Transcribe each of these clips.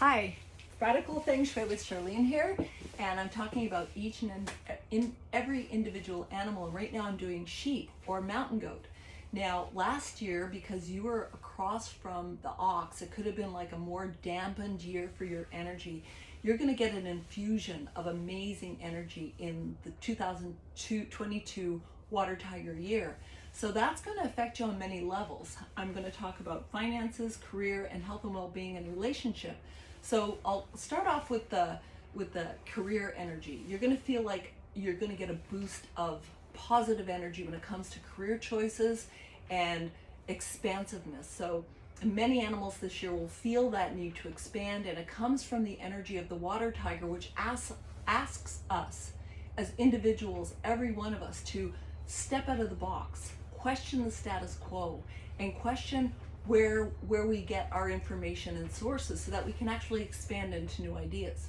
Hi, Radical Feng Shui with Charlene here, and I'm talking about each and every individual animal. And right now I'm doing sheep or mountain goat. Now, last year, because you were across from the ox, it could have been like a more dampened year for your energy. You're going to get an infusion of amazing energy in the 2022 Water Tiger year. So that's going to affect you on many levels. I'm going to talk about finances, career, and health and well-being and relationship. So I'll start off with the career energy. You're going to feel like you're going to get a boost of positive energy when it comes to career choices and expansiveness. So many animals this year will feel that need to expand, and it comes from the energy of the water tiger, which asks us as individuals, every one of us, to step out of the box, question the status quo, and question where we get our information and sources so that we can actually expand into new ideas.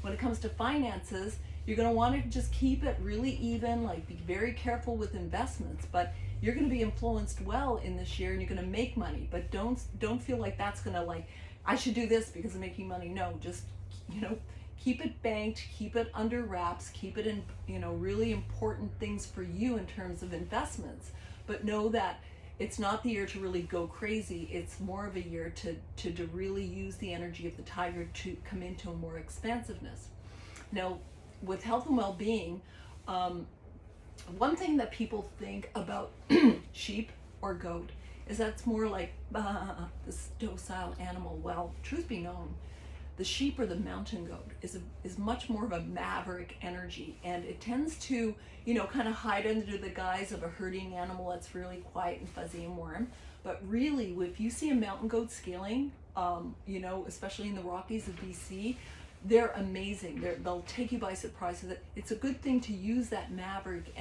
When it comes to finances, you're going to want to just keep it really even, like be very careful with investments, but you're going to be influenced well in this year and you're going to make money, but don't feel like that's going to, like, I should do this because I'm making money. No, just, keep it banked, keep it under wraps, keep it in, really important things for you in terms of investments, but know that it's not the year to really go crazy. It's more of a year to really use the energy of the tiger to come into a more expansiveness. Now, with health and well-being, one thing that people think about sheep or goat is that it's more like this docile animal. Well, truth be known, the sheep or the mountain goat is much more of a maverick energy, and it tends to, kind of hide under the guise of a herding animal that's really quiet and fuzzy and warm. But really, if you see a mountain goat scaling, especially in the Rockies of BC, they're amazing. They'll take you by surprise. So that it's a good thing to use that maverick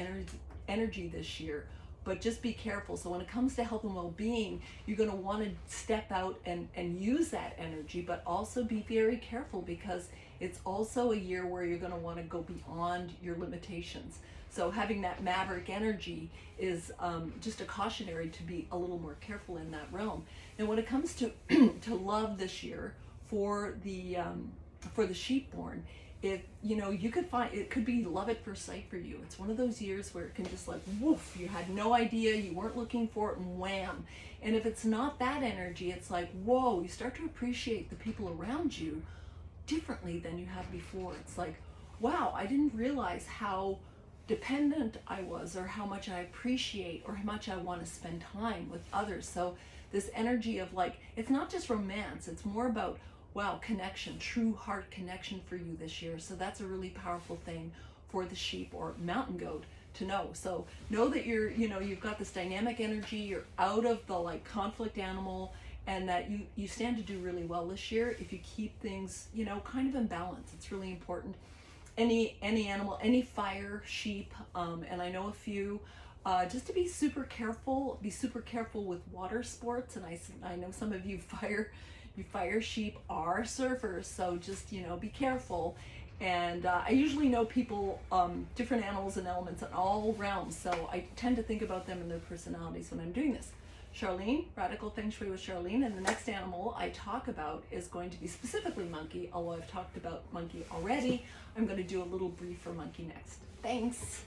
energy this year, but just be careful. So when it comes to health and well-being, you're going to want to step out and use that energy, but also be very careful because it's also a year where you're going to want to go beyond your limitations. So having that maverick energy is just a cautionary to be a little more careful in that realm. And when it comes to to love this year for the sheepborn, you could find it could be love at first sight for you. It's one of those years where it can just, like, woof, you had no idea, you weren't looking for it, and wham. And if it's not that energy, it's like, whoa, you start to appreciate the people around you differently than you have before. It's like, wow, I didn't realize how dependent I was, or how much I appreciate, or how much I want to spend time with others. So this energy of, like, it's not just romance, it's more about, wow, connection, true heart connection for you this year. So that's a really powerful thing for the sheep or mountain goat to know. So know that you've got this dynamic energy, you're out of the, like, conflict animal, and that you stand to do really well this year if you keep things, kind of in balance. It's really important. Any animal, any fire, sheep, and I know a few, just to be super careful with water sports. And I know some of you fire sheep are surfers, so just, be careful. And I usually know people, different animals and elements in all realms, so I tend to think about them and their personalities when I'm doing this. Charlene, Radical Feng Shui with Charlene, and the next animal I talk about is going to be specifically monkey. Although I've talked about monkey already, I'm going to do a little brief for monkey next. Thanks.